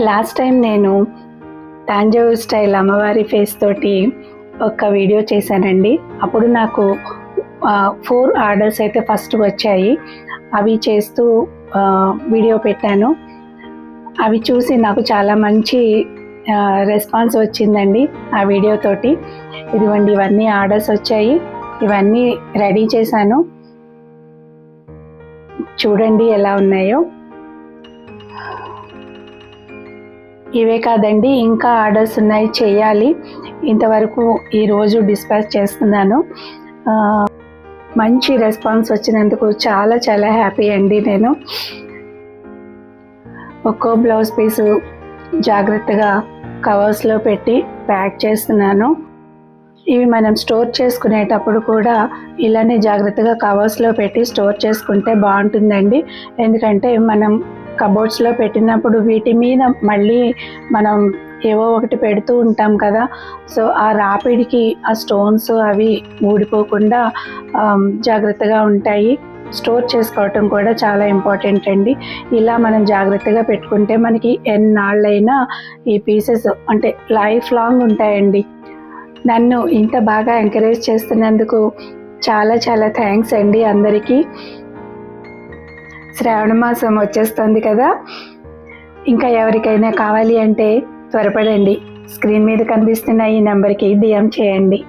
Last time నేను Thanjavur style అమ్మవారి face తోటి ఒక వీడియో చేశానండి. అప్పుడు నాకు 4 ఆర్డర్స్ అయితే ఫస్ట్ వచ్చాయి. అవి చేస్తూ వీడియో పెట్టాను. అవి చూసి నాకు చాలా మంచి రెస్పాన్స్ వచ్చిందండి ఆ వీడియో తోటి. ఇదిగోండి, ఇవన్నీ ఆర్డర్స్ వచ్చాయి. ఇవన్నీ రెడీ చేశాను, చూడండి ఎలా ఉన్నాయో. ఇవే కాదండి, ఇంకా ఆర్డర్స్ ఉన్నాయి, చేయాలి. ఇంతవరకు ఈరోజు డిస్పాచ్ చేస్తున్నాను. మంచి రెస్పాన్స్ వచ్చినందుకు చాలా చాలా హ్యాపీ అండి. నేను ఒక్కో బ్లౌజ్ పీసు జాగ్రత్తగా కవర్స్లో పెట్టి ప్యాక్ చేస్తున్నాను. ఇవి మనం స్టోర్ చేసుకునేటప్పుడు కూడా ఇలానే జాగ్రత్తగా కవర్స్లో పెట్టి స్టోర్ చేసుకుంటే బాగుంటుందండి. ఎందుకంటే మనం కబోర్డ్స్లో పెట్టినప్పుడు వీటి మీద మళ్ళీ మనం ఏవో ఒకటి పెడుతూ ఉంటాం కదా. సో ఆ రాపిడికి ఆ స్టోన్స్ అవి ఊడిపోకుండా జాగ్రత్తగా ఉంటాయి. స్టోర్ చేసుకోవటం కూడా చాలా ఇంపార్టెంట్ అండి. ఇలా మనం జాగ్రత్తగా పెట్టుకుంటే మనకి ఎన్నాళ్ళైనా ఈ పీసెస్ అంటే లైఫ్ లాంగ్ ఉంటాయండి. నన్ను ఇంత బాగా ఎంకరేజ్ చేస్తున్నందుకు చాలా చాలా థ్యాంక్స్ అండి అందరికీ. శ్రావణ మాసం వచ్చేస్తుంది కదా, ఇంకా ఎవరికైనా కావాలి అంటే త్వరపడండి. స్క్రీన్ మీద కనిపిస్తున్న ఈ నెంబర్కి DM చేయండి.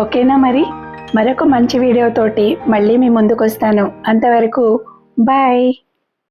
ఓకేనా? మరి మరొక మంచి వీడియోతోటి మళ్ళీ మీ ముందుకు వస్తాను. అంతవరకు బాయ్.